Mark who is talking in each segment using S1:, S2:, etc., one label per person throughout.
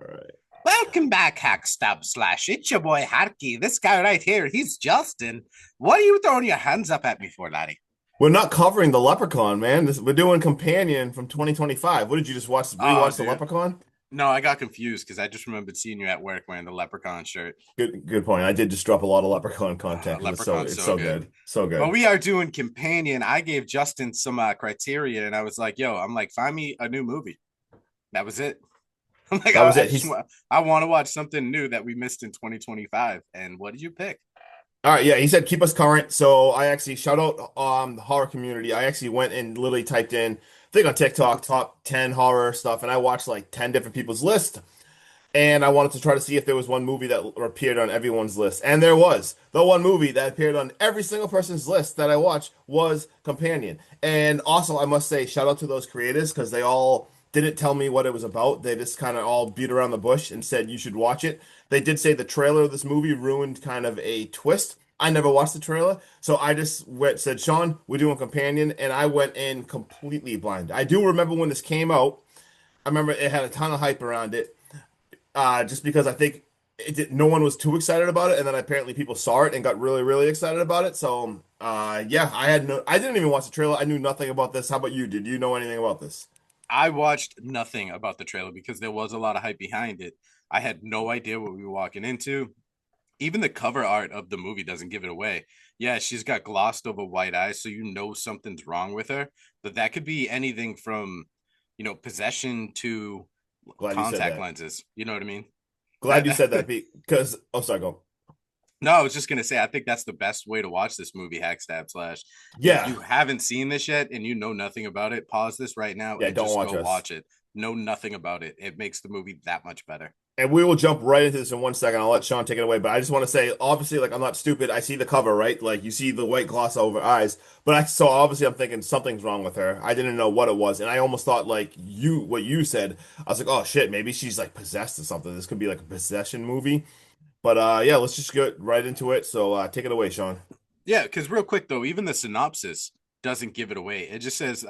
S1: All right.
S2: Welcome back, Hackstab Slash. It's your boy Harky. This guy right here, he's Justin. What are you throwing your hands up at me for, laddie?
S1: We're not covering the Leprechaun, man. We're doing Companion from 2025. What did you just watch?
S2: Oh,
S1: Rewatch the
S2: dude.
S1: Leprechaun?
S2: No, I got confused because I just remembered seeing you at work wearing the leprechaun shirt.
S1: Good point. I did just drop a lot of Leprechaun content because
S2: Leprechaun's
S1: it's
S2: so
S1: so
S2: good.
S1: good. So
S2: But
S1: good.
S2: we are doing companion. I gave Justin some criteria, and I was like, "Yo, I'm like, find me a new movie." That was it. I'm like,
S1: That was
S2: I
S1: it.
S2: just
S1: He's
S2: want, I want to watch something new that we missed in 2025. And what did you pick?
S1: All right, yeah, he said keep us current. So I actually shout out the horror community. I actually went and literally typed in, I think on TikTok, top 10 horror stuff, and I watched like 10 different people's list. And I wanted to try to see if there was one movie that appeared on everyone's list. And there was. The one movie that appeared on every single person's list that I watched was Companion. And also, I must say, shout out to those creators because they all didn't tell me what it was about. They just kind of all beat around the bush and said you should watch it. They did say the trailer of this movie ruined kind of a twist. I never watched the trailer, so I just said, Sean, we're doing Companion, and I went in completely blind. I do remember when this came out. I remember it had a ton of hype around it just because I think no one was too excited about it, and then apparently people saw it and got really, really excited about it. So, yeah, I didn't even watch the trailer. I knew nothing about this. How about you? Did you know anything about this?
S2: I watched nothing about the trailer because there was a lot of hype behind it. I had no idea what we were walking into. Even the cover art of the movie doesn't give it away. Yeah, she's got glossed over white eyes, so you know something's wrong with her. But that could be anything from, possession to
S1: Glad you said
S2: contact
S1: that.
S2: lenses. You know what I mean?
S1: Glad
S2: That,
S1: you said that
S2: that
S1: because oh, sorry, go.
S2: No, I was just gonna say I think that's the best way to watch this movie, Hackstab Slash. If
S1: Yeah,
S2: you haven't seen this yet and you know nothing about it, pause this right now
S1: yeah,
S2: and
S1: don't
S2: just
S1: watch
S2: go
S1: us.
S2: watch it. Know nothing about it. It makes the movie that much better.
S1: And we will jump right into this in 1 second. I'll let Sean take it away. But I just want to say, obviously, like I'm not stupid. I see the cover, right? Like you see the white gloss over eyes. So obviously I'm thinking something's wrong with her. I didn't know what it was. And I almost thought like what you said. I was like, oh shit, maybe she's like possessed or something. This could be like a possession movie. But yeah, let's just get right into it. So take it away, Sean.
S2: Yeah, because real quick though, even the synopsis doesn't give it away. It just says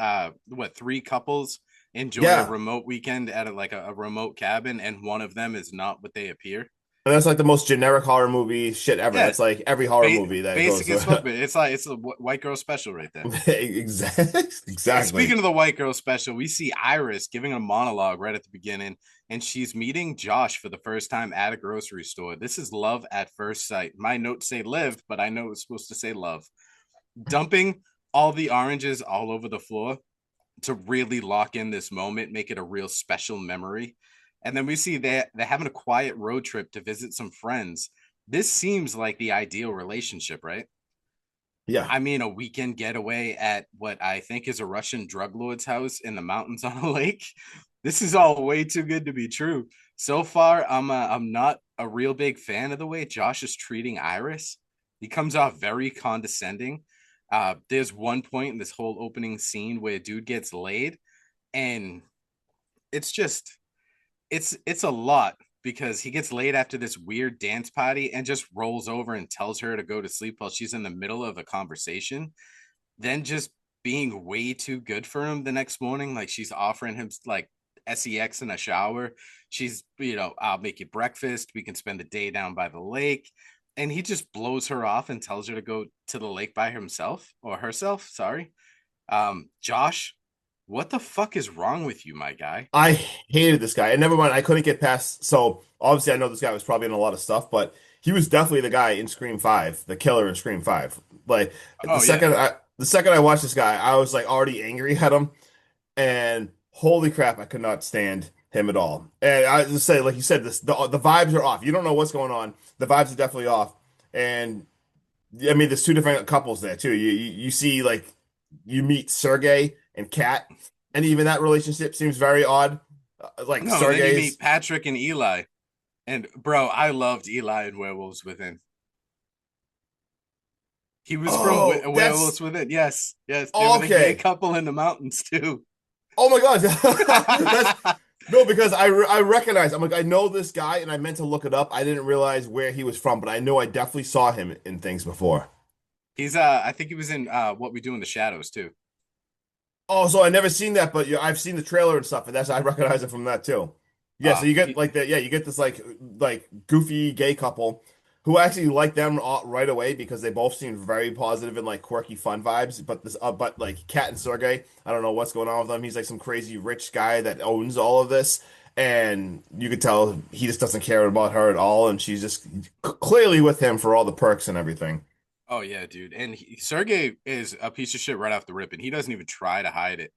S2: what, three couples enjoy a
S1: Yeah.
S2: remote weekend at a remote cabin, and one of them is not what they appear.
S1: And that's like the most generic horror movie shit ever.
S2: Yeah,
S1: That's like every horror movie that goes
S2: basic as fuck,
S1: to
S2: but it's a white girl special right there.
S1: exactly.
S2: And
S1: Exactly.
S2: speaking of the white girl special, we see Iris giving a monologue right at the beginning, and she's meeting Josh for the first time at a grocery store. This is love at first sight. My notes say live, but I know it's supposed to say love. Dumping all the oranges all over the floor to really lock in this moment, make it a real special memory. And then we see they're having a quiet road trip to visit some friends. This seems like the ideal relationship, right?
S1: Yeah.
S2: I mean, a weekend getaway at what I think is a Russian drug lord's house in the mountains on a lake. This is all way too good to be true. So far, I'm not a real big fan of the way Josh is treating Iris. He comes off very condescending. There's one point in this whole opening scene where a dude gets laid, and it's just it's a lot because he gets laid after this weird dance party and just rolls over and tells her to go to sleep while she's in the middle of a conversation, then just being way too good for him the next morning. Like she's offering him like sex in a shower. She's, I'll make you breakfast, we can spend the day down by the lake, and he just blows her off and tells her to go to the lake by himself, or herself, sorry. Josh, what the fuck is wrong with you, my guy?
S1: I hated this guy. And never mind, I couldn't get past. So obviously, I know this guy was probably in a lot of stuff, but he was definitely the guy in Scream 5, the killer in Scream 5. Like
S2: Oh yeah.
S1: the second I watched this guy, I was like already angry at him, and holy crap, I could not stand him at all. And I just say, like you said, the vibes are off. You don't know what's going on. The vibes are definitely off. And I mean, there's two different couples there too. You see like you meet Sergey and Kat, and even that relationship seems very odd. Like
S2: No, then you
S1: Sergey's,
S2: meet Patrick and Eli. And bro, I loved Eli and Werewolves Within. He was from
S1: oh,
S2: Werewolves Within. Yes, yes. They were the gay
S1: okay.
S2: couple in the mountains too.
S1: Oh my God, that's no, because I recognize. I'm like I know this guy, and I meant to look it up. I didn't realize where he was from, but I know I definitely saw him in things before.
S2: He's I think he was in What We Do in the Shadows too.
S1: Oh, so I never seen that, but yeah, I've seen the trailer and stuff, and that's I recognize it from that too. Yeah, so you get
S2: He
S1: like that. Yeah, you get this like goofy gay couple who actually like them right away because they both seem very positive and like quirky, fun vibes. But like Kat and Sergey, I don't know what's going on with them. He's like some crazy rich guy that owns all of this, and you could tell he just doesn't care about her at all, and she's just clearly with him for all the perks and everything.
S2: Oh yeah, dude. And Sergey is a piece of shit right off the rip, and he doesn't even try to hide it.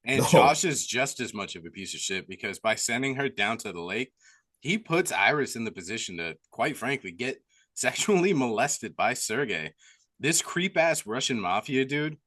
S2: And
S1: No.
S2: Josh is just as much of a piece of shit because by sending her down to the lake, he puts Iris in the position to, quite frankly, get sexually molested by Sergey. This creep ass Russian mafia dude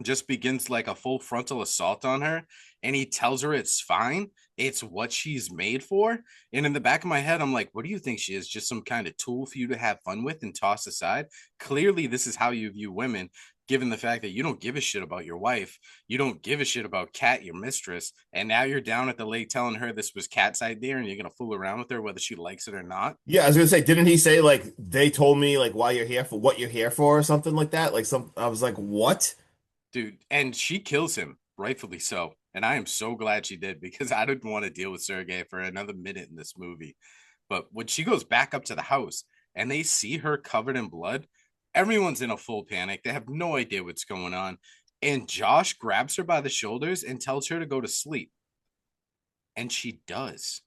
S2: just begins like a full frontal assault on her, and he tells her it's fine, it's what she's made for. And in the back of my head I'm like, what do you think she is, just some kind of tool for you to have fun with and toss aside? Clearly this is how you view women, given the fact that you don't give a shit about your wife, you don't give a shit about Kat, your mistress, and now you're down at the lake telling her this was Kat's idea and you're gonna fool around with her whether she likes it or not.
S1: Yeah, I was gonna say, didn't he say like they told me like why you're here for what you're here for or something like that? Like some, I was like, what?
S2: Dude, and she kills him, rightfully so. And I am so glad she did because I didn't want to deal with Sergey for another minute in this movie. But when she goes back up to the house and they see her covered in blood, everyone's in a full panic. They have no idea what's going on. And Josh grabs her by the shoulders and tells her to go to sleep. And she does.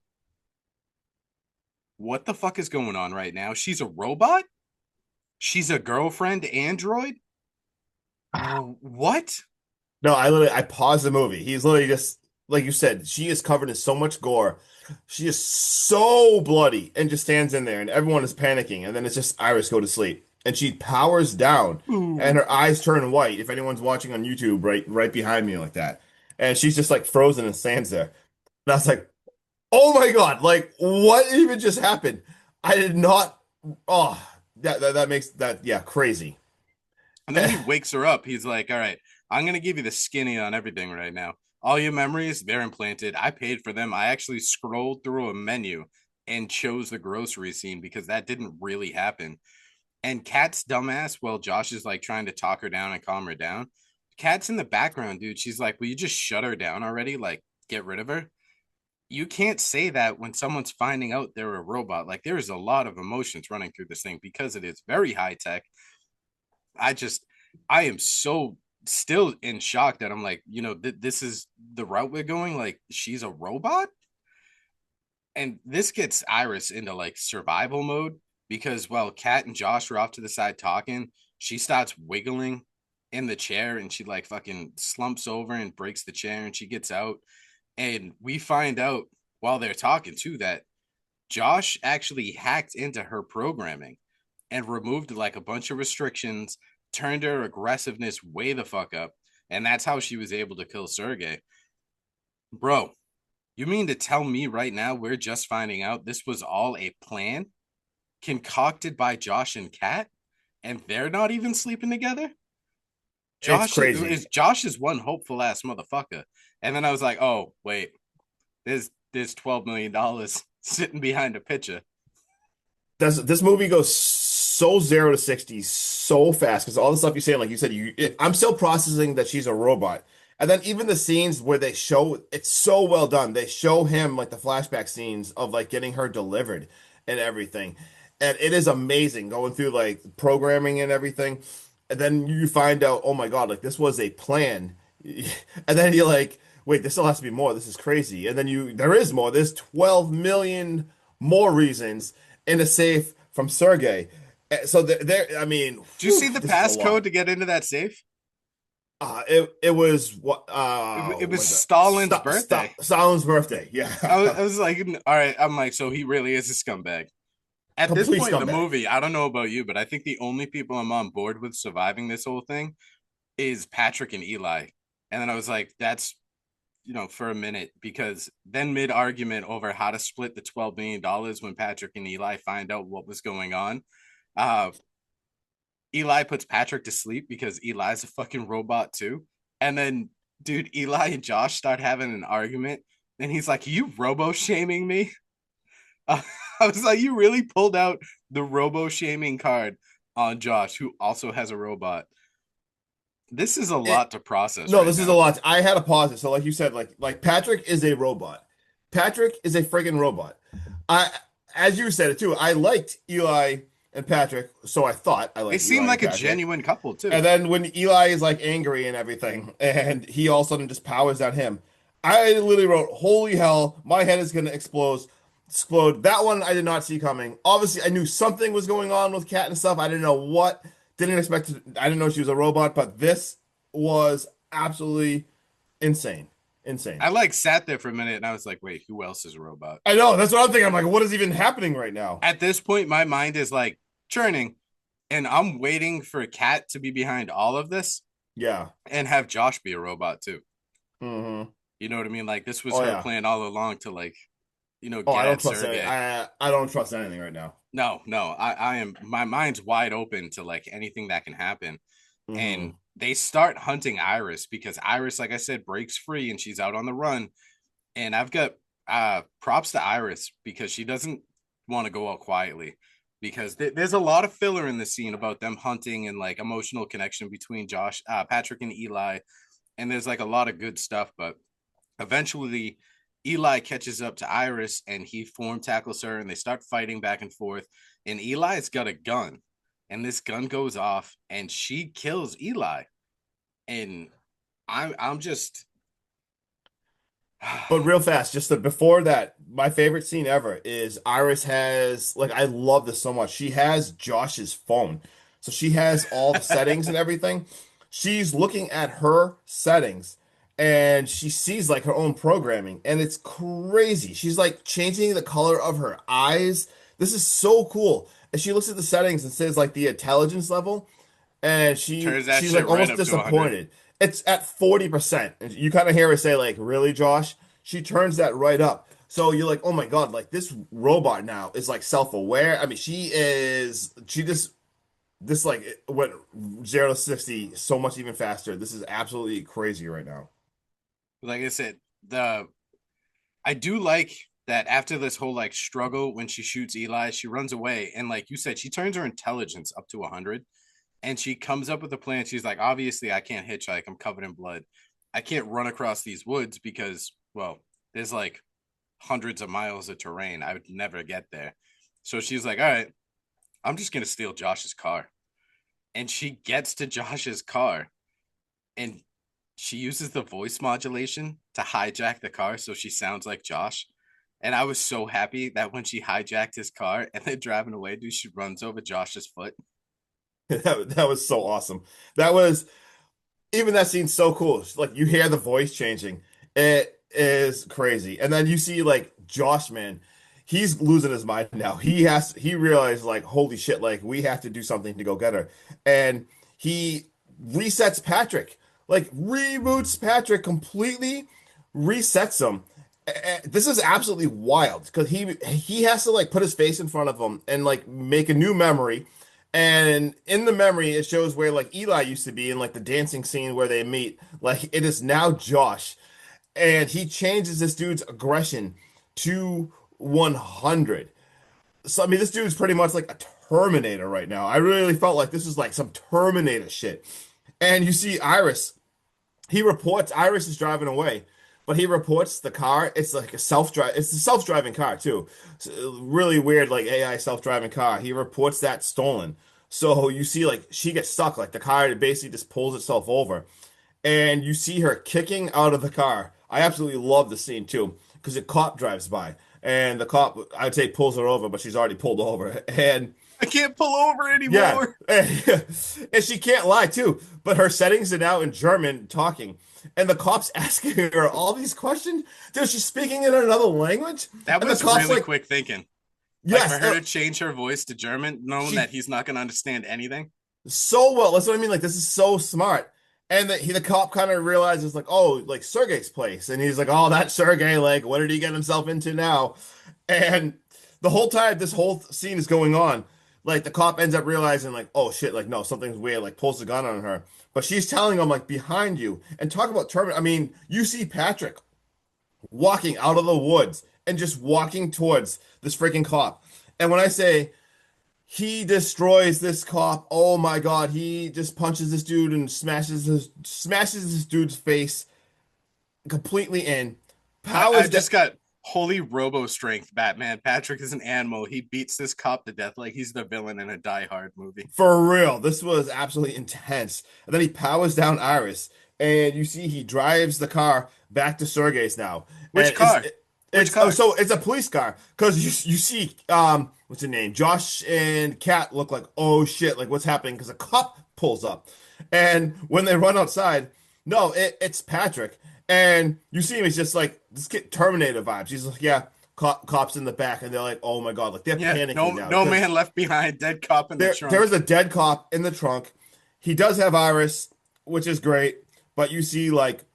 S2: What the fuck is going on right now? She's a robot? She's a girlfriend android? What?
S1: No, I paused the movie. He's literally just like you said, she is covered in so much gore. She is so bloody and just stands in there and everyone is panicking. And then it's just Iris go to sleep. And she powers down and
S2: Ooh.
S1: her eyes turn white. If anyone's watching on YouTube, right behind me like that. And she's just like frozen and stands there. And I was like, oh my God, like what even just happened? I did not oh that makes that yeah, crazy.
S2: And then when he wakes her up, he's like, all right, I'm going to give you the skinny on everything right now. All your memories, they're implanted. I paid for them. I actually scrolled through a menu and chose the grocery scene because that didn't really happen. And Kat's dumbass, while Josh is like trying to talk her down and calm her down, Kat's in the background, dude. She's like, will you just shut her down already? Like, get rid of her. You can't say that when someone's finding out they're a robot. Like, there is a lot of emotions running through this thing because it is very high tech. I just, I am so still in shock that I'm like, this is the route we're going. Like, she's a robot. And this gets Iris into like survival mode because while Kat and Josh are off to the side talking, she starts wiggling in the chair and she like fucking slumps over and breaks the chair and she gets out. And we find out while they're talking too that Josh actually hacked into her programming and removed like a bunch of restrictions, turned her aggressiveness way the fuck up, and that's how she was able to kill Sergey. Bro, you mean to tell me right now we're just finding out this was all a plan concocted by Josh and Kat, and they're not even sleeping together?
S1: It's
S2: Josh
S1: crazy.
S2: is Josh is one hopeful ass motherfucker. And then I was like, oh wait, there's $12 million sitting behind a picture.
S1: This movie goes so 0 to 60 so fast because all the stuff you're saying, like you said, I'm still processing that she's a robot. And then even the scenes where they show it's so well done. They show him like the flashback scenes of like getting her delivered and everything. And it is amazing going through like programming and everything. And then you find out, oh my God, like this was a plan. And then you're like, wait, there still has to be more. This is crazy. And then there is more. There's 12 million more reasons in a safe from Sergey. So I mean,
S2: Do you see
S1: whew,
S2: the
S1: this is a
S2: passcode
S1: lot.
S2: to get into that safe?
S1: It was what
S2: It was
S1: was it?
S2: Stalin's birthday.
S1: Stalin's birthday. Yeah,
S2: I was like, all right. I'm like, so he really is a scumbag. At this
S1: complete
S2: point in the
S1: scumbag.
S2: movie, I don't know about you, but I think the only people I'm on board with surviving this whole thing is Patrick and Eli. And then I was like, that's, for a minute, because then mid argument over how to split the $12 million when Patrick and Eli find out what was going on. Uh, Eli puts Patrick to sleep because Eli's a fucking robot too. And then, dude, Eli and Josh start having an argument. And he's like, you robo shaming me? Uh, I was like, you really pulled out the robo shaming card on Josh, who also has a robot. This is a
S1: It
S2: lot to process
S1: no,
S2: right
S1: this is a
S2: now.
S1: lot. I had to pause it. So like you said, like Patrick is a robot. Patrick is a friggin' robot. I, as you said it too, I liked Eli and Patrick, so I thought I
S2: They
S1: liked
S2: seem
S1: Eli and
S2: like a
S1: Patrick.
S2: genuine couple
S1: And
S2: too.
S1: then when Eli is like angry and everything, and he all of a sudden just powers at him, I literally wrote, "Holy hell, my head is gonna explode!" Explode. That one I did not see coming. Obviously, I knew something was going on with Kat and stuff. I didn't know what. Didn't expect. I didn't know she was a robot, but this was absolutely insane. Insane.
S2: I like sat there for a minute and I was like, wait, who else is a robot?
S1: I know. That's what I'm thinking. I'm like, what is even happening right now?
S2: At this point, my mind is like churning, and I'm waiting for Kat to be behind all of this
S1: Yeah.
S2: and have Josh be a robot too.
S1: Hmm.
S2: You know what I mean? Like this was
S1: Oh
S2: her
S1: yeah.
S2: plan all along to like,
S1: Oh, I
S2: get
S1: don't
S2: at
S1: trust any.
S2: Sergey.
S1: I don't trust anything right now.
S2: No, no, I am my mind's wide open to like anything that can happen. And
S1: Hmm.
S2: they start hunting Iris because Iris, like I said, breaks free and she's out on the run. And I've got props to Iris because she doesn't want to go out quietly because there's a lot of filler in the scene about them hunting and like emotional connection between Patrick and Eli, and there's like a lot of good stuff. But eventually, Eli catches up to Iris and he form tackles her, and they start fighting back and forth. And Eli's got a gun, and this gun goes off, and she kills Eli. And I'm just
S1: But real fast, just before that, my favorite scene ever is Iris has like I love this so much. She has Josh's phone. So she has all the settings and everything. She's looking at her settings and she sees like her own programming and it's crazy. She's like changing the color of her eyes. This is so cool. And she looks at the settings and says like the intelligence level and
S2: turns that
S1: she's
S2: shit
S1: like
S2: right
S1: almost
S2: up to 100.
S1: disappointed. It's at 40%. And you kind of hear her say like, "Really, Josh?" She turns that right up. So you're like, "Oh my God, like this robot now is like self-aware." I mean, she just this like it went 0 to 60 so much even faster. This is absolutely crazy right now.
S2: Like I said, the I do like that after this whole like struggle when she shoots Eli, she runs away and like you said, she turns her intelligence up to 100 and she comes up with a plan. She's like, obviously, I can't hitchhike. I'm covered in blood. I can't run across these woods because, well, there's like hundreds of miles of terrain. I would never get there. So she's like, all right, I'm just gonna steal Josh's car. And she gets to Josh's car and she uses the voice modulation to hijack the car so she sounds like Josh. And I was so happy that when she hijacked his car and they're driving away, dude, she runs over Josh's foot.
S1: That was so awesome. That was even that scene's so cool. Like you hear the voice changing. It is crazy. And then you see like Josh, man, he's losing his mind now. He realized like, holy shit, like we have to do something to go get her. And he resets Patrick, like reboots Patrick completely, resets him. This is absolutely wild because he has to like put his face in front of him and like make a new memory. And in the memory, it shows where like Eli used to be in like the dancing scene where they meet. Like it is now Josh, and he changes this dude's aggression to 100. So I mean, this dude's pretty much like a Terminator right now. I really felt like this is like some Terminator shit. And you see Iris. He reports Iris is driving away, but he reports the car. It's like a self-drive. It's a self-driving car too. Really weird, like AI self-driving car. He reports that stolen. So you see, like she gets stuck. Like the car basically just pulls itself over, and you see her kicking out of the car. I absolutely love the scene too because a cop drives by, and the cop I'd say pulls her over, but she's already pulled over, and
S2: I can't pull over
S1: yeah,
S2: anymore.
S1: and she can't lie too. But her settings are now in German talking, and the cops asking her all these questions. Dude, she's speaking in another language,
S2: That
S1: and the
S2: was
S1: cops
S2: really
S1: like,
S2: quick thinking. Like for
S1: yes,
S2: her to change her voice to German, knowing
S1: she
S2: that he's not going to understand anything.
S1: so well. That's what I mean. Like this is so smart. And the cop kind of realizes like, oh, like Sergey's place, and he's like, oh, that's Sergey. Like, what did he get himself into now? And the whole time this whole scene is going on, like the cop ends up realizing like, oh shit, like no, something's weird. Like pulls the gun on her, but she's telling him like behind you. And talk about Terminator. I mean, you see Patrick walking out of the woods and just walking towards this freaking cop. And when I say he destroys this cop. Oh my God, he just punches this dude and smashes this dude's face completely in.
S2: I
S1: Powers
S2: just
S1: that
S2: got holy robo strength Batman. Patrick is an animal. He beats this cop to death like he's the villain in a Die Hard movie.
S1: For real, this was absolutely intense. And then he powers down Iris, and you see he drives the car back to Sergei's now.
S2: Which
S1: And
S2: car? Which
S1: it's oh,
S2: car?
S1: so it's a police car because you see what's the name? Josh and Kat look like oh shit, like what's happening? Because a cop pulls up, and when they run outside, no, it's Patrick, and you see him. He's just like this kid Terminator vibes. He's like yeah. Cops in the back, and they're like, "Oh my God!" Like they're
S2: Yeah,
S1: panicking
S2: no,
S1: now
S2: no
S1: because
S2: man left behind. Dead cop in the
S1: there
S2: trunk.
S1: is a dead cop in the trunk. He does have Iris, which is great, but you see like,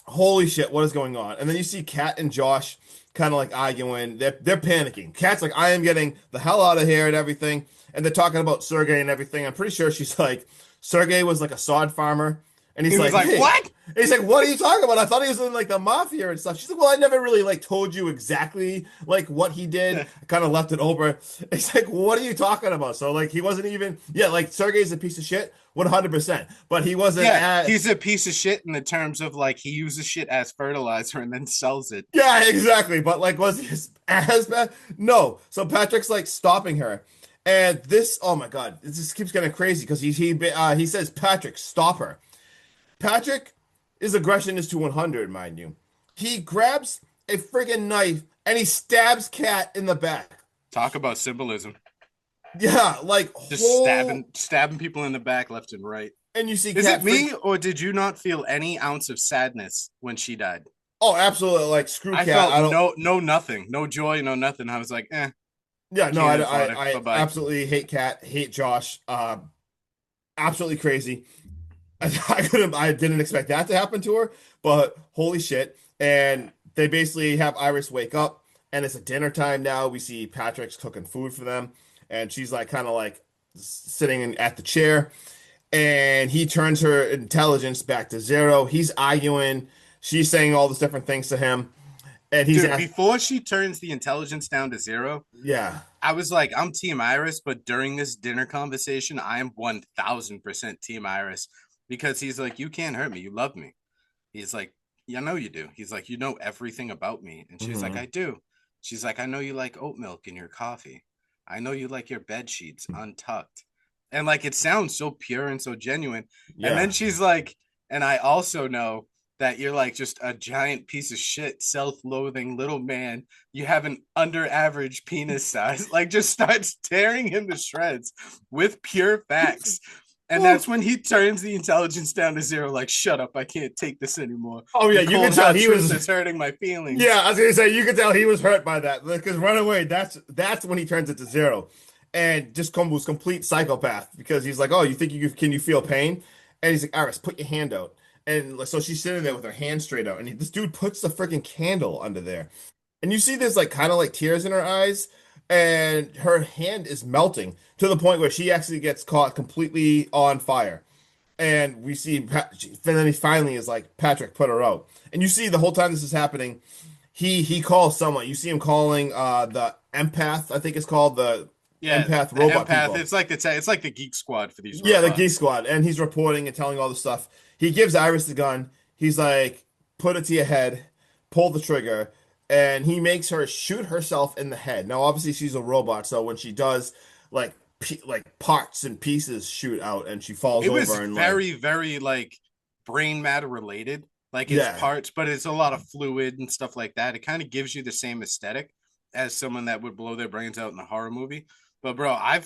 S1: holy shit, what is going on? And then you see Kat and Josh kind of like arguing. They're panicking. Kat's like, I am getting the hell out of here and everything. And they're talking about Sergey and everything. I'm pretty sure she's like, Sergey was like a sod farmer. And he's
S2: He was
S1: like,
S2: like,
S1: hey.
S2: "What?"
S1: And he's like, what are you talking about? I thought he was in like the mafia and stuff. She's like, well, I never really like told you exactly like what he did. I kind of left it over. He's like, what are you talking about? So like he wasn't even yeah, like Sergey's a piece of shit, 100%. But he wasn't
S2: Yeah,
S1: at
S2: he's a piece of shit in the terms of like he uses shit as fertilizer and then sells it.
S1: yeah, exactly. But like, was he as bad? No. So Patrick's like stopping her, and this, oh my God, this just keeps getting crazy because he says, Patrick, stop her. Patrick, his aggression is to 100, mind you. He grabs a friggin' knife and he stabs Kat in the back.
S2: Talk about symbolism.
S1: Yeah, like
S2: Just
S1: whole,
S2: stabbing people in the back left and right.
S1: and you see
S2: Is it
S1: Kat
S2: me or did you not feel any ounce of sadness when she died?
S1: oh, absolutely, like screw
S2: I
S1: Kat.
S2: felt
S1: I don't.
S2: nothing, no joy, no nothing. I was like,
S1: Yeah, no,
S2: cannon fodder.
S1: I
S2: Bye bye.
S1: absolutely hate Kat, hate Josh. Absolutely crazy. I didn't expect that to happen to her, but holy shit. And they basically have Iris wake up, and it's a dinner time now. We see Patrick's cooking food for them, and she's like kind of like sitting at the chair, and he turns her intelligence back to zero. He's arguing, she's saying all these different things to him, and he's
S2: Dude,
S1: at
S2: before she turns the intelligence down to zero,
S1: yeah.
S2: I was like, I'm Team Iris, but during this dinner conversation, I am 1000% Team Iris because he's like, you can't hurt me. You love me. He's like, yeah, I know you do. He's like, you know everything about me. And she's like,
S1: Hmm.
S2: I do. She's like, I know you like oat milk in your coffee. I know you like your bed sheets untucked. And like, it sounds so pure and so genuine. And then
S1: Yeah.
S2: she's like, and I also know that you're like just a giant piece of shit, self-loathing little man. You have an under average penis size. Like just starts tearing him to shreds with pure facts. And that's when he turns the intelligence down to zero, like, shut up, I can't take this anymore.
S1: Oh yeah,
S2: The
S1: you
S2: cold
S1: can tell
S2: hard
S1: he
S2: truth
S1: was
S2: is hurting my feelings.
S1: yeah, I was gonna say you could tell he was hurt by that because run away. That's when he turns it to zero, and just was complete psychopath because he's like, oh, you think you feel pain? And he's like, Iris, put your hand out. And like, so she's sitting there with her hand straight out, and this dude puts the freaking candle under there, and you see there's like kind of like tears in her eyes, and her hand is melting to the point where she actually gets caught completely on fire. And we see, and then he finally is like, Patrick, put her out. And you see the whole time this is happening, he calls someone. You see him calling the empath, I think it's called the
S2: Yeah,
S1: empath
S2: the
S1: robot
S2: empath.
S1: people.
S2: It's like the geek squad for these
S1: Yeah, the Geek
S2: robots.
S1: Squad, and he's reporting and telling all the stuff. He gives Iris the gun. He's like, put it to your head, pull the trigger, and he makes her shoot herself in the head. Now, obviously, she's a robot, so when she does, like, like parts and pieces shoot out, and she falls
S2: It was
S1: over and like,
S2: very like brain matter related. Like it's
S1: yeah.
S2: parts, but it's a lot of fluid and stuff like that. It kind of gives you the same aesthetic as someone that would blow their brains out in a horror movie. But bro, I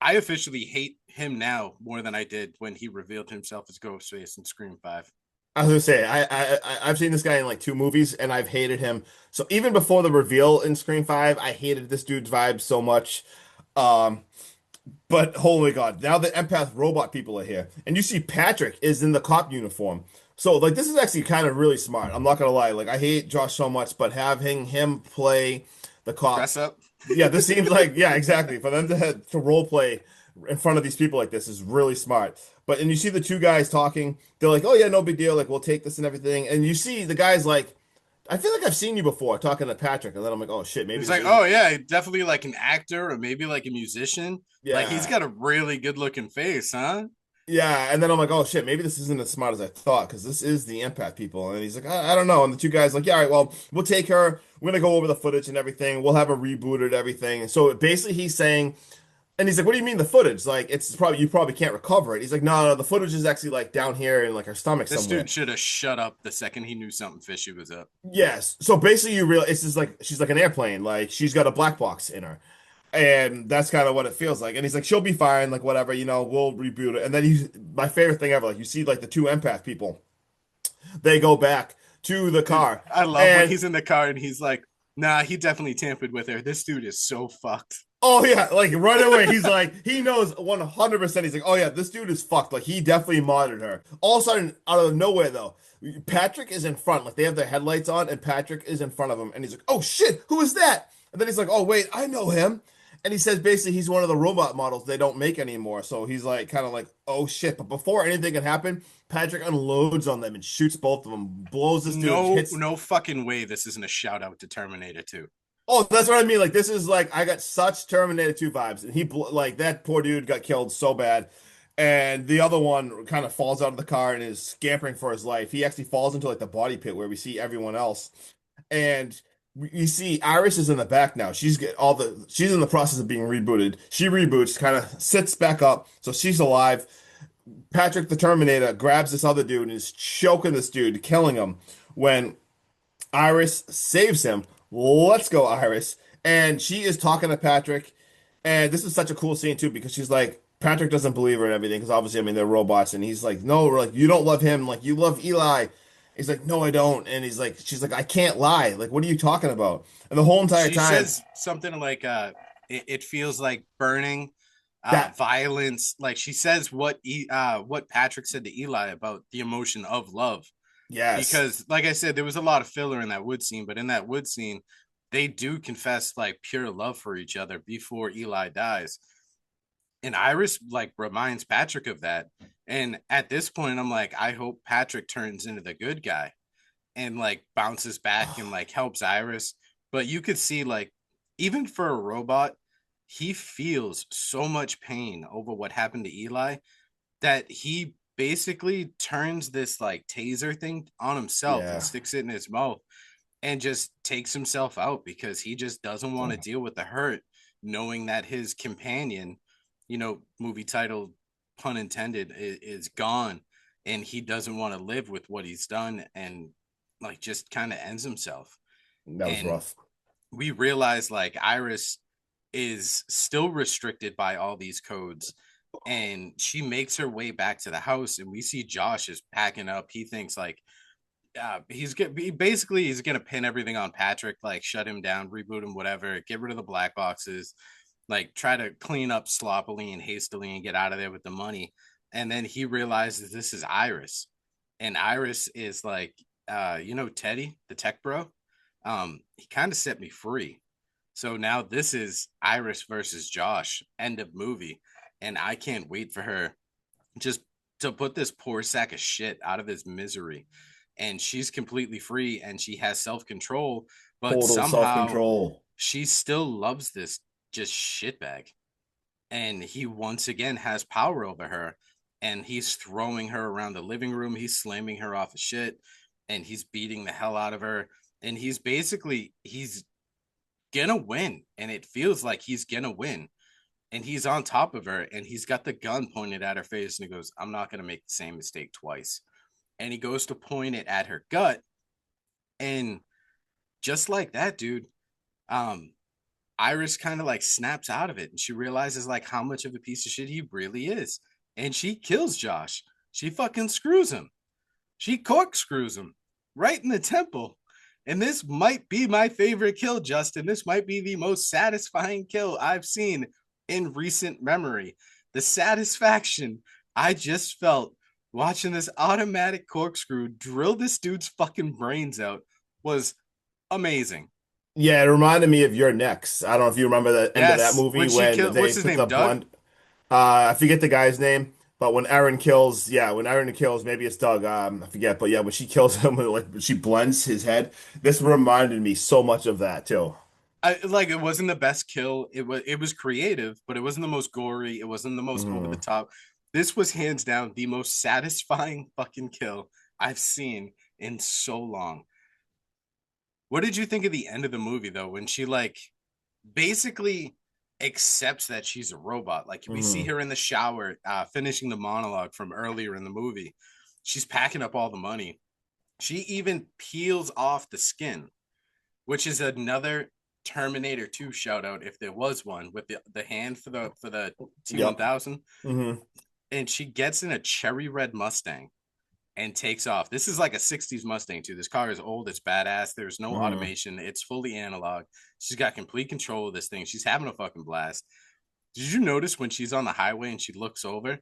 S2: officially hate him now more than I did when he revealed himself as Ghostface in Scream 5.
S1: I was gonna say I've seen this guy in like two movies and I've hated him. So even before the reveal in Scream 5, I hated this dude's vibe so much. Um, but holy God, now the empath robot people are here, and you see Patrick is in the cop uniform. So like this is actually kind of really smart. I'm not gonna lie. Like I hate Josh so much, but having him play the cop,
S2: Dress up.
S1: yeah, this seems like yeah, exactly. For them to role play in front of these people like this is really smart. But and you see the two guys talking, they're like, "Oh yeah, no big deal. Like we'll take this and everything." And you see the guys like, "I feel like I've seen you before," talking to Patrick, and then I'm like, "Oh shit, maybe
S2: He's
S1: this
S2: like,
S1: is
S2: oh yeah, definitely like an actor or maybe like a musician. Like he's
S1: yeah."
S2: got a really good looking face, huh?
S1: Yeah, and then I'm like, oh shit, maybe this isn't as smart as I thought because this is the empath people. And he's like, I don't know. And the two guys like, yeah, all right, well, we'll take her. We're gonna go over the footage and everything. We'll have her rebooted everything. And so basically, he's saying, and he's like, what do you mean the footage? Like, it's probably you probably can't recover it. He's like, no, the footage is actually like down here in like her stomach
S2: This
S1: somewhere.
S2: dude should have shut up the second he knew something fishy was up.
S1: Yes. So basically, you realize it's just like she's like an airplane. Like she's got a black box in her. And that's kind of what it feels like. And he's like, she'll be fine, like whatever, we'll reboot it. And then my favorite thing ever, like you see like the two empath people, they go back to the
S2: Dude,
S1: car.
S2: I love when
S1: And
S2: he's in the car and he's like, nah, he definitely tampered with her. This dude is so fucked.
S1: oh yeah, like right away, he's like, he knows 100%. He's like, oh yeah, this dude is fucked. Like he definitely modded her. All of a sudden, out of nowhere though, Patrick is in front. Like they have their headlights on, and Patrick is in front of him. And he's like, oh shit, who is that? And then he's like, oh wait, I know him. And he says basically he's one of the robot models they don't make anymore. So he's like kind of like, oh shit. But before anything can happen, Patrick unloads on them and shoots both of them, blows this dude,
S2: No,
S1: hits.
S2: no fucking way this isn't a shout out to Terminator 2.
S1: Oh, that's what I mean. Like this is like I got such Terminator 2 vibes, and like that poor dude got killed so bad, and the other one kind of falls out of the car and is scampering for his life. He actually falls into like the body pit where we see everyone else, and you see Iris is in the back now. She's in the process of being rebooted. She reboots, kind of sits back up, so she's alive. Patrick the Terminator grabs this other dude and is choking this dude, killing him. When Iris saves him. Let's go, Iris. And she is talking to Patrick. And this is such a cool scene too because she's like, Patrick doesn't believe her and everything because obviously, I mean, they're robots. And he's like, no, like you don't love him, like you love Eli. He's like, no, I don't. And she's like, I can't lie. Like, what are you talking about? And the whole entire
S2: She
S1: time,
S2: says something like, it feels like burning,
S1: that,
S2: violence. Like she says what Patrick said to Eli about the emotion of love.
S1: yes,
S2: Because, like I said, there was a lot of filler in that wood scene, but in that wood scene, they do confess like pure love for each other before Eli dies. And Iris like reminds Patrick of that. And at this point, I'm like, I hope Patrick turns into the good guy and like bounces back and like helps Iris. But you could see like even for a robot, he feels so much pain over what happened to Eli that he basically turns this like taser thing on himself and
S1: yeah.
S2: sticks it in his mouth and just takes himself out because he just doesn't want to deal with the hurt knowing that his companion, movie title pun intended, is gone, and he doesn't want to live with what he's done, and like just kind of ends himself.
S1: That was
S2: And
S1: rough.
S2: we realize like Iris is still restricted by all these codes, and she makes her way back to the house, and we see Josh is packing up. He thinks like he's gonna pin everything on Patrick, like shut him down, reboot him, whatever, get rid of the black boxes, like try to clean up sloppily and hastily and get out of there with the money. And then he realizes this is Iris, and Iris is like, Teddy, the tech bro. He kind of set me free. So now this is Iris versus Josh, end of movie, and I can't wait for her just to put this poor sack of shit out of his misery. And she's completely free and she has self control, but
S1: Total
S2: somehow
S1: self-control.
S2: she still loves this just shitbag. And he once again has power over her. And he's throwing her around the living room. He's slamming her off of shit and he's beating the hell out of her. And he's gonna win. And it feels like he's gonna win, and he's on top of her and he's got the gun pointed at her face and he goes, I'm not going to make the same mistake twice. And he goes to point it at her gut, and just like that, dude, um Iris kind of like snaps out of it and she realizes like how much of a piece of shit he really is, and she kills Josh. She fucking screws him. She corkscrews him right in the temple. And this might be my favorite kill, Justin. This might be the most satisfying kill I've seen in recent memory. The satisfaction I just felt watching this automatic corkscrew drill this dude's fucking brains out was amazing.
S1: Yeah, it reminded me of Your Next. I don't know if you remember the end of that
S2: Yes,
S1: movie
S2: when she
S1: when
S2: killed,
S1: they
S2: what's his
S1: put
S2: name,
S1: the
S2: Doug?
S1: blunt. I forget the guy's name, but when Aaron kills, yeah, when Aaron kills, maybe it's Doug. I forget, but yeah, when she kills him, like she blends his head. This reminded me so much of that too.
S2: I like it wasn't the best kill. It was creative, but it wasn't the most gory. It wasn't the most over the
S1: Mhm.
S2: top. This was hands down the most satisfying fucking kill I've seen in so long. What did you think of the end of the movie though, when she like basically accepts that she's a robot? Like we see
S1: Hmm.
S2: her in the shower, finishing the monologue from earlier in the movie. She's packing up all the money. She even peels off the skin, which is another Terminator 2 shout out if there was one, with the hand for the
S1: Yep.
S2: T1000.
S1: Hmm.
S2: And she gets in a cherry red Mustang and takes off. This is like a 60s Mustang too. This car is old, it's badass. There's no
S1: Hmm.
S2: automation. It's fully analog. She's got complete control of this thing. She's having a fucking blast. Did you notice when she's on the highway and she looks over,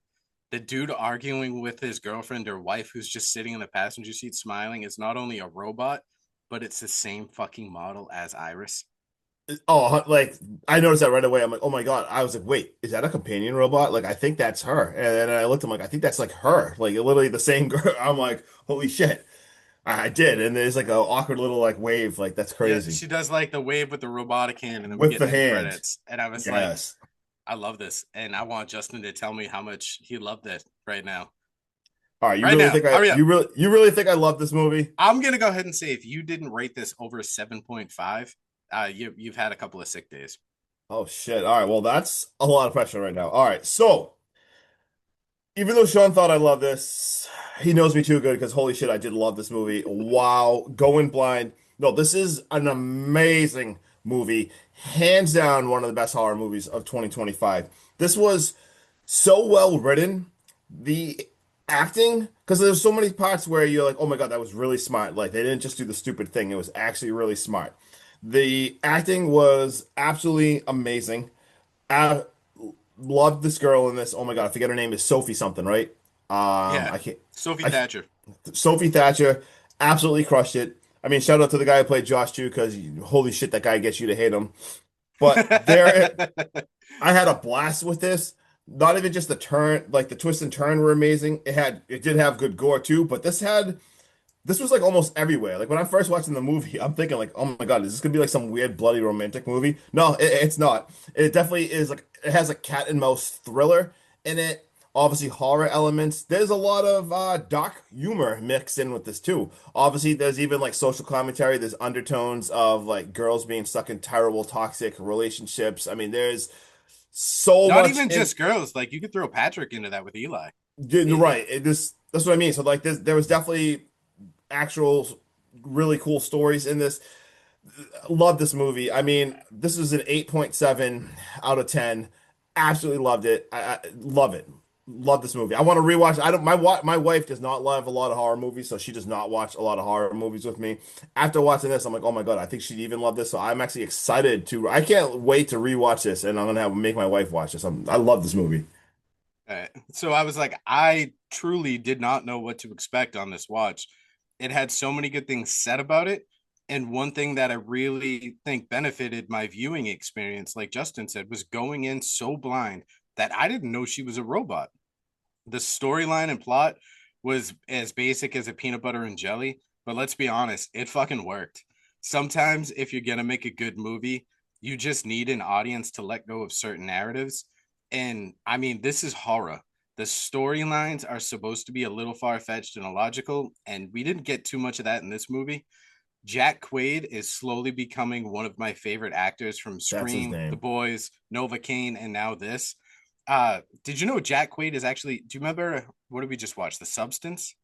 S2: the dude arguing with his girlfriend or wife who's just sitting in the passenger seat smiling is not only a robot, but it's the same fucking model as Iris.
S1: Oh, like I noticed that right away. I'm like, oh my God. I was like, wait, is that a companion robot? Like, I think that's her. And then I looked, I'm like, I think that's like her. Like literally the same girl. I'm like, holy shit. I did. And there's like a awkward little like wave. Like that's
S2: Yeah,
S1: crazy.
S2: she does like the wave with the robotic hand, and then we
S1: With
S2: get
S1: the
S2: end
S1: hand.
S2: credits. And I was like,
S1: Yes.
S2: I love this. And I want Justin to tell me how much he loved it right now.
S1: All right, you
S2: Right
S1: really
S2: now,
S1: think I
S2: hurry up.
S1: you really think I love this movie?
S2: I'm gonna go ahead and say if you didn't rate this over a 7.5, you've had a couple of sick days.
S1: Oh shit. All right, well that's a lot of pressure right now. All right, so even though Sean thought I loved this, he knows me too good because holy shit, I did love this movie. Wow, Going Blind. No, this is an amazing movie. Hands down, one of the best horror movies of 2025. This was so well written. The acting, because there's so many parts where you're like, oh my God, that was really smart. Like they didn't just do the stupid thing. It was actually really smart. The acting was absolutely amazing. I loved this girl in this. Oh my God, I forget her name is Sophie something, right?
S2: Yeah,
S1: I can't.
S2: Sophie
S1: I
S2: Thatcher.
S1: Sophie Thatcher absolutely crushed it. I mean, shout out to the guy who played Josh too, because holy shit, that guy gets you to hate him. But there, I had a blast with this. Not even just the turn, like the twist and turn were amazing. It did have good gore too, but this was like almost everywhere. Like when I'm first watching the movie, I'm thinking like, oh my God, is this gonna be like some weird bloody romantic movie? No, it's not. It definitely is like it has a cat and mouse thriller in it. Obviously horror elements. There's a lot of dark humor mixed in with this too. Obviously, there's even like social commentary. There's undertones of like girls being stuck in terrible toxic relationships. I mean, there's so
S2: Not
S1: much
S2: even
S1: in.
S2: just girls. Like you could throw Patrick into that with Eli.
S1: You're
S2: It,
S1: right. That's what I mean. So like there was definitely actual really cool stories in this. Love this movie. I mean, this is an 8.7 out of 10. Absolutely loved it. I love it. Love this movie. I want to rewatch. I don't my wife does not love a lot of horror movies, so she does not watch a lot of horror movies with me. After watching this, I'm like, "Oh my God, I think she'd even love this." So I'm actually excited to I can't wait to rewatch this and I'm going to have make my wife watch this. I love this movie.
S2: so I was like, I truly did not know what to expect on this watch. It had so many good things said about it. And one thing that I really think benefited my viewing experience, like Justin said, was going in so blind that I didn't know she was a robot. The storyline and plot was as basic as a peanut butter and jelly, but let's be honest, it fucking worked. Sometimes if you're gonna make a good movie, you just need an audience to let go of certain narratives. And I mean, this is horror. The storylines are supposed to be a little far-fetched and illogical, and we didn't get too much of that in this movie. Jack Quaid is slowly becoming one of my favorite actors from
S1: That's his
S2: Scream, The
S1: name.
S2: Boys, Novocaine, and now this. Did you know Jack Quaid is actually? Do you remember what did we just watch? The Substance.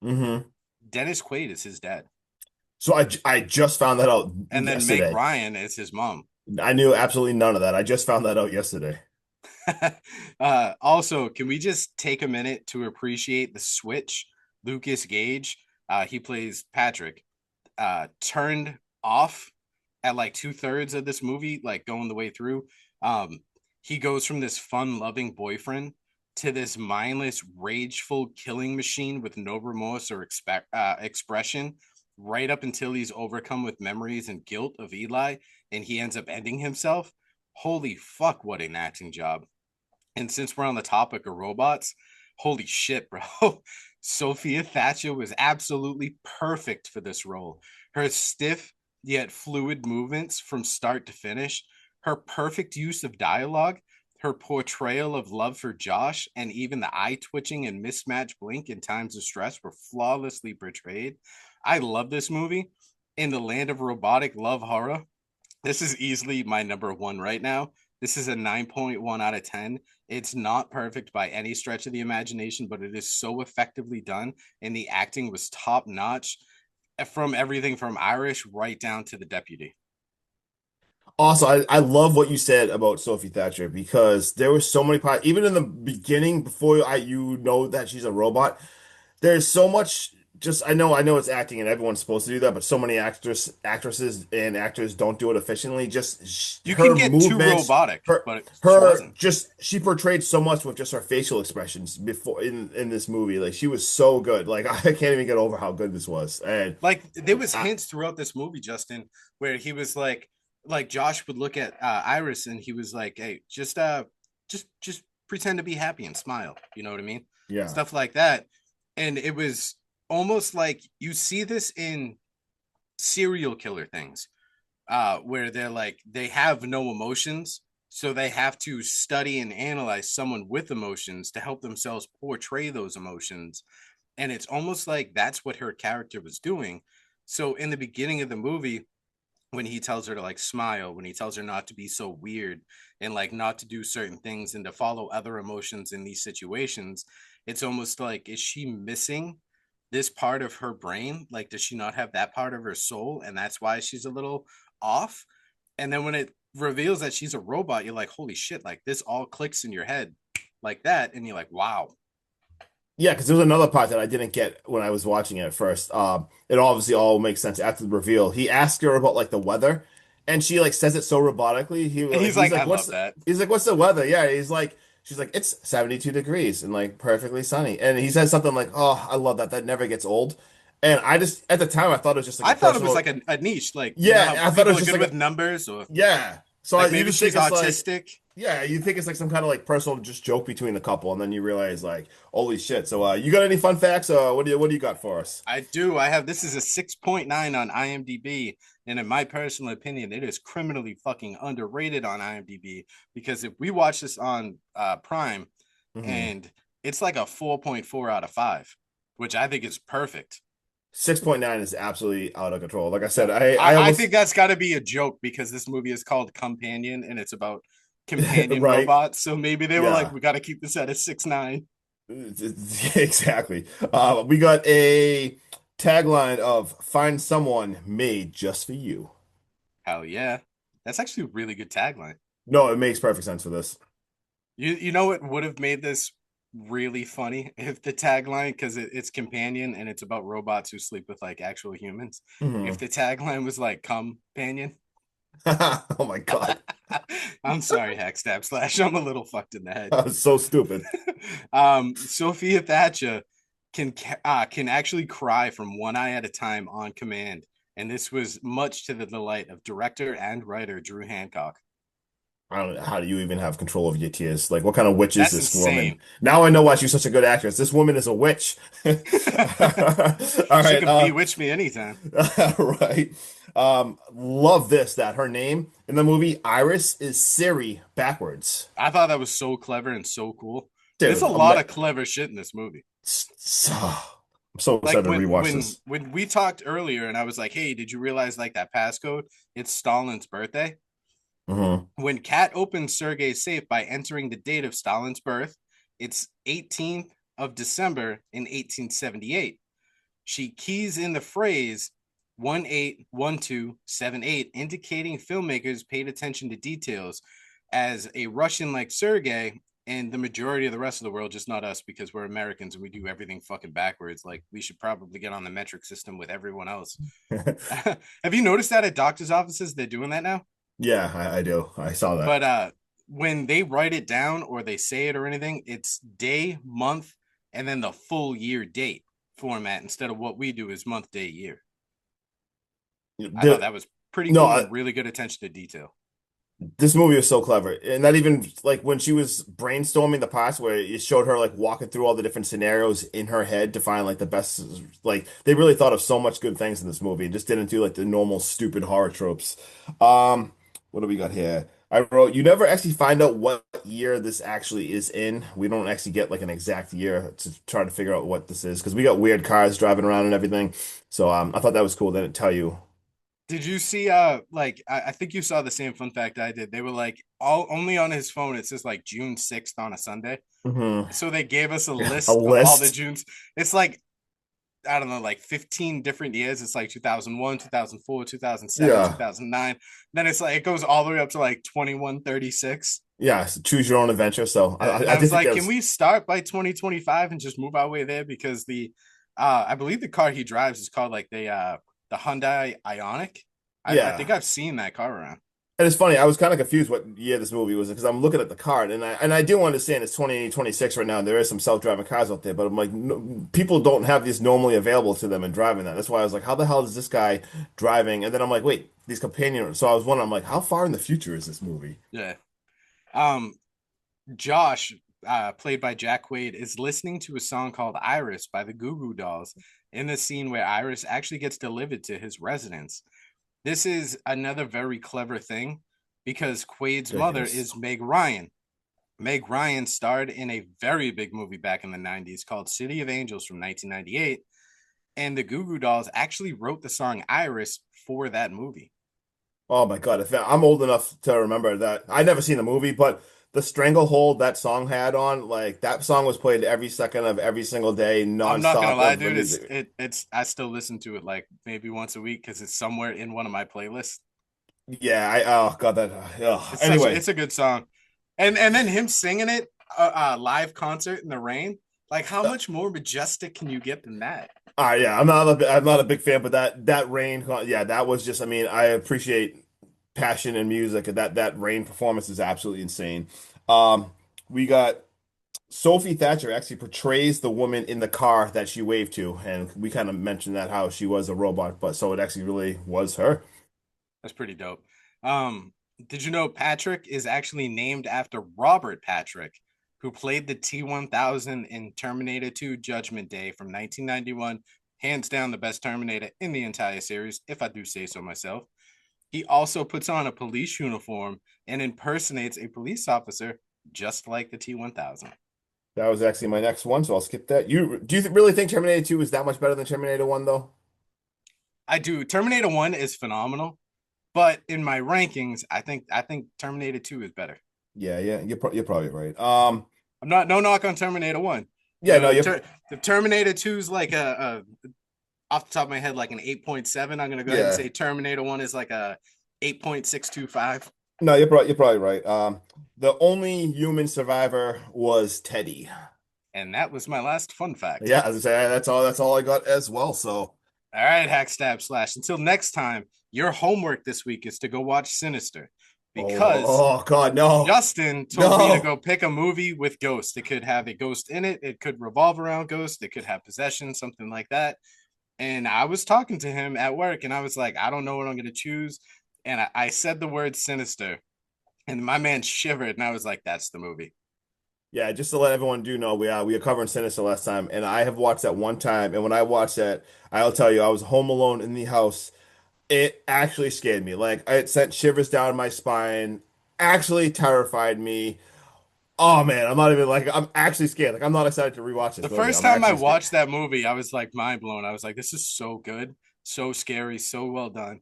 S1: Hmm.
S2: Dennis Quaid is his dad,
S1: So I just found that out
S2: and then Meg
S1: yesterday.
S2: Ryan is his mom.
S1: I knew absolutely none of that. I just found that out yesterday.
S2: Also, can we just take a minute to appreciate the switch? Lucas Gage, he plays Patrick, turned off at like 2/3 of this movie, like going the way through. Um, he goes from this fun-loving boyfriend to this mindless, rageful killing machine with no remorse or expression, right up until he's overcome with memories and guilt of Eli, and he ends up ending himself. Holy fuck, what an acting job! And since we're on the topic of robots, holy shit, bro. Sophia Thatcher was absolutely perfect for this role. Her stiff yet fluid movements from start to finish, her perfect use of dialogue, her portrayal of love for Josh, and even the eye twitching and mismatched blink in times of stress were flawlessly portrayed. I love this movie. In the land of robotic love horror, this is easily my number one right now. This is a 9.1 out of 10. It's not perfect by any stretch of the imagination, but it is so effectively done. And the acting was top notch from everything from Irish right down to the deputy.
S1: Also, I love what you said about Sophie Thatcher because there were so many parts, even in the beginning, before you know that she's a robot, there's so much just I know it's acting and everyone's supposed to do that, but so many actresses and actors don't do it efficiently. Just
S2: You can
S1: her
S2: get too
S1: movements,
S2: robotic,
S1: her
S2: but she
S1: her
S2: wasn't.
S1: just she portrayed so much with just her facial expressions before in this movie. Like she was so good. Like I can't even get over how good this was. And
S2: Like there was
S1: I,
S2: hints throughout this movie, Justin, where he was like Josh would look at Iris and he was like, "Hey, just pretend to be happy and smile." You know what I mean?
S1: yeah.
S2: Stuff like that. And it was almost like you see this in serial killer things, where they're like they have no emotions, so they have to study and analyze someone with emotions to help themselves portray those emotions. And it's almost like that's what her character was doing. So in the beginning of the movie, when he tells her to like smile, when he tells her not to be so weird and like not to do certain things and to follow other emotions in these situations, it's almost like, is she missing this part of her brain? Like, does she not have that part of her soul? And that's why she's a little off. And then when it reveals that she's a robot, you're like, holy shit, like this all clicks in your head like that. And you're like, wow.
S1: Yeah, because there was another part that I didn't get when I was watching it at first. It obviously all makes sense after the reveal. He asked her about like the weather, and she like says it so robotically.
S2: And he's
S1: He's
S2: like, I
S1: like,
S2: love that.
S1: what's the weather? Yeah, he's like, she's like, it's 72 degrees and like perfectly sunny. And he says something like, oh, I love that. That never gets old. And I just at the time I thought it was just like a
S2: I thought it was
S1: personal.
S2: like a niche, like you know
S1: Yeah,
S2: how
S1: I thought it
S2: people
S1: was
S2: are
S1: just
S2: good
S1: like a
S2: with numbers, or
S1: yeah. So
S2: like
S1: you
S2: maybe
S1: just think
S2: she's
S1: it's like.
S2: autistic.
S1: Yeah, you think it's like some kind of like personal just joke between the couple, and then you realize like, holy shit. So, you got any fun facts? What do you got for us?
S2: I do. I have this is a 6.9 on IMDb. And in my personal opinion, it is criminally fucking underrated on IMDb because if we watch this on Prime
S1: Hmm.
S2: and it's like a 4.4 out of 5, which I think is perfect.
S1: 6.9 is absolutely out of control. Like I said, I
S2: I
S1: almost
S2: think that's got to be a joke because this movie is called Companion and it's about companion
S1: right.
S2: robots. So maybe they were like,
S1: Yeah,
S2: we got to keep this at a 6.9.
S1: exactly. We got a tagline of "Find someone made just for you."
S2: Hell yeah. That's actually a really good tagline.
S1: No, it makes perfect sense for this.
S2: You know what would have made this really funny if the tagline, because it's companion and it's about robots who sleep with like actual humans. If
S1: Hmm.
S2: the tagline was like companion.
S1: Oh my God,
S2: I'm sorry, Hack Stab Slash. I'm a little fucked in the head.
S1: that was so stupid.
S2: Sophia Thatcher can actually cry from one eye at a time on command, and this was much to the delight of director and writer Drew Hancock.
S1: I don't know, how do you even have control of your tears? Like, what kind of witch is
S2: That's
S1: this woman?
S2: insane.
S1: Now I know why she's such a good actress. This woman is a witch. All
S2: She
S1: right,
S2: can bewitch me anytime.
S1: right. Love this that her name in the movie Iris is Siri backwards.
S2: I thought that was so clever and so cool. There's
S1: Dude,
S2: a lot of clever shit in this movie.
S1: I'm so
S2: Like
S1: excited to rewatch this.
S2: when we talked earlier and I was like, "Hey, did you realize like that passcode? It's Stalin's birthday."
S1: Hmm.
S2: When Kat opens Sergei's safe by entering the date of Stalin's birth, it's 18th of December in 1878. She keys in the phrase 181278, indicating filmmakers paid attention to details as a Russian like Sergei and the majority of the rest of the world, just not us because we're Americans and we do everything fucking backwards. Like we should probably get on the metric system with everyone else. Have you noticed that at doctors' offices? They're doing that now.
S1: Yeah, I do. I saw that.
S2: But when they write it down or they say it or anything, it's day, month, and then the full year date format instead of what we do is month, day, year. I thought
S1: The,
S2: that was pretty
S1: no,
S2: cool and really good attention to detail.
S1: this movie was so clever, and not even like when she was brainstorming the parts where it showed her like walking through all the different scenarios in her head to find like the best. Like they really thought of so much good things in this movie, and just didn't do like the normal stupid horror tropes. What do we got here? I wrote, you never actually find out what year this actually is in. We don't actually get like an exact year to try to figure out what this is because we got weird cars driving around and everything. So I thought that was cool. They didn't tell you.
S2: Did you see like I think you saw the same fun fact I did. They were like all only on his phone it says like June 6th on a Sunday.
S1: Hmm.
S2: So they gave us a
S1: A
S2: list of all the
S1: list.
S2: Junes. It's like I don't know, like 15 different years. It's like 2001, 2004, 2007,
S1: Yeah.
S2: 2009. Then it's like it goes all the way up to like 2136.
S1: Yeah. So choose your own adventure. So
S2: And
S1: I
S2: I
S1: did
S2: was
S1: think
S2: like,
S1: that
S2: can
S1: was,
S2: we start by 2025 and just move our way there? Because the I believe the car he drives is called like the Hyundai Ionic. I think
S1: yeah.
S2: I've seen that car around.
S1: And it's funny, I was kind of confused what year this movie was because I'm looking at the card and I do understand it's 2026 right now and there is some self-driving cars out there, but I'm like, no, people don't have these normally available to them and driving that. That's why I was like, how the hell is this guy driving? And then I'm like, wait, these companion. So I was wondering, I'm like, how far in the future is this movie?
S2: Yeah. Um Josh, played by Jack Quaid, is listening to a song called Iris by the Goo Goo Dolls in the scene where Iris actually gets delivered to his residence. This is another very clever thing because Quaid's mother
S1: Ridiculous.
S2: is Meg Ryan. Meg Ryan starred in a very big movie back in the 90s called City of Angels from 1998. And the Goo Goo Dolls actually wrote the song Iris for that movie.
S1: Oh my God, if I'm old enough to remember that. I never seen the movie, but the stranglehold that song had on, like that song was played every second of every single day,
S2: I'm not gonna
S1: nonstop
S2: lie,
S1: of the
S2: dude.
S1: music.
S2: It's I still listen to it like maybe once a week because it's somewhere in one of my playlists.
S1: Yeah, oh God, that anyway.
S2: It's a good song, and then him singing it live concert in the rain. Like how much more majestic can you get than that?
S1: Yeah, I'm not a big fan, but that rain, yeah, that was just. I mean, I appreciate passion and music, and that rain performance is absolutely insane. We got Sophie Thatcher actually portrays the woman in the car that she waved to, and we kind of mentioned that how she was a robot, but so it actually really was her.
S2: That's pretty dope. Um, did you know Patrick is actually named after Robert Patrick, who played the T-1000 in Terminator 2 Judgment Day from 1991? Hands down the best Terminator in the entire series, if I do say so myself. He also puts on a police uniform and impersonates a police officer just like the T-1000.
S1: That was actually my next one, so I'll skip that. You do you really think Terminator 2 is that much better than Terminator 1 though?
S2: I do. Terminator 1 is phenomenal, but in my rankings, I think Terminator 2 is better.
S1: Yeah, yeah, you're probably right.
S2: I'm not no knock on Terminator 1.
S1: Yeah, no, you're
S2: The Terminator 2 is like a off the top of my head like an 8.7. I'm gonna go ahead and
S1: yeah.
S2: say Terminator 1 is like a 8.625.
S1: No, you're probably right. The only human survivor was Teddy.
S2: And that was my last fun fact.
S1: Yeah, as I say, that's all I got as well. So,
S2: All right, Hack Stab Slash. Until next time, your homework this week is to go watch Sinister because
S1: oh God, no,
S2: Justin told me to
S1: no.
S2: go pick a movie with ghosts. It could have a ghost in it. It could revolve around ghosts. It could have possession, something like that. And I was talking to him at work, and I was like, I don't know what I'm going to choose. And I said the word sinister, and my man shivered, and I was like, that's the movie.
S1: Yeah, just to let everyone do know, we are covering Sinister last time, and I have watched that one time. And when I watched that, I'll tell you, I was home alone in the house. It actually scared me. Like it sent shivers down my spine. Actually terrified me. Oh man, I'm not even like I'm actually scared. Like I'm not excited to rewatch
S2: The
S1: this movie.
S2: first
S1: I'm
S2: time I
S1: actually scared.
S2: watched that movie, I was like mind blown. I was like, this is so good, so scary, so well done.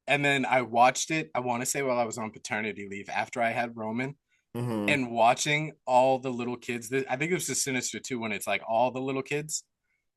S2: And then I watched it, I want to say while I was on paternity leave after I had Roman
S1: Hmm.
S2: and watching all the little kids. I think it was the Sinister too when it's like all the little kids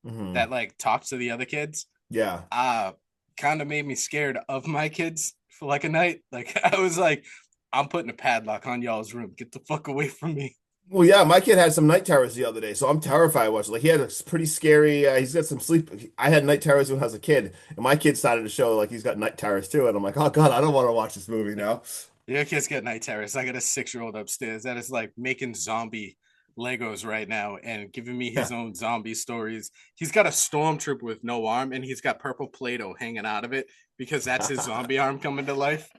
S1: Hmm.
S2: that like talk to the other kids.
S1: Yeah.
S2: Uh kind of made me scared of my kids for like a night. Like I was like, I'm putting a padlock on y'all's room. Get the fuck away from me.
S1: Well, yeah, my kid had some night terrors the other day, so I'm terrified watching. Like he had a pretty scary. He's got some sleep. I had night terrors when I was a kid, and my kid started to show like he's got night terrors too. And I'm like, oh God, I don't want to watch this movie now.
S2: Your kids get night terrors. I got a 6 year old upstairs that is like making zombie Legos right now and giving me his
S1: Yeah,
S2: own zombie stories. He's got a stormtrooper with no arm and he's got purple Play-Doh hanging out of it because that's his zombie arm coming to life.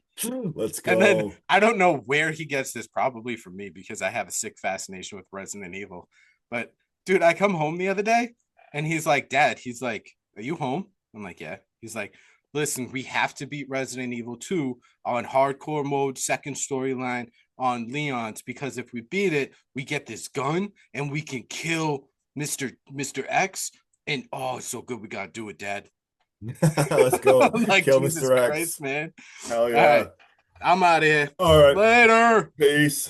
S1: let's
S2: And then
S1: go.
S2: I don't know where he gets this, probably from me because I have a sick fascination with Resident Evil. But dude, I come home the other day and he's like, Dad, he's like, are you home? I'm like, yeah. He's like, listen, we have to beat Resident Evil 2 on hardcore mode, second storyline on Leon's, because if we beat it, we get this gun and we can kill Mr. X. And oh, it's so good. We gotta do it, Dad.
S1: Let's go.
S2: I'm like,
S1: Kill
S2: Jesus
S1: Mr.
S2: Christ,
S1: X.
S2: man.
S1: Hell
S2: All right,
S1: yeah.
S2: I'm out of here.
S1: All right.
S2: Later.
S1: Peace.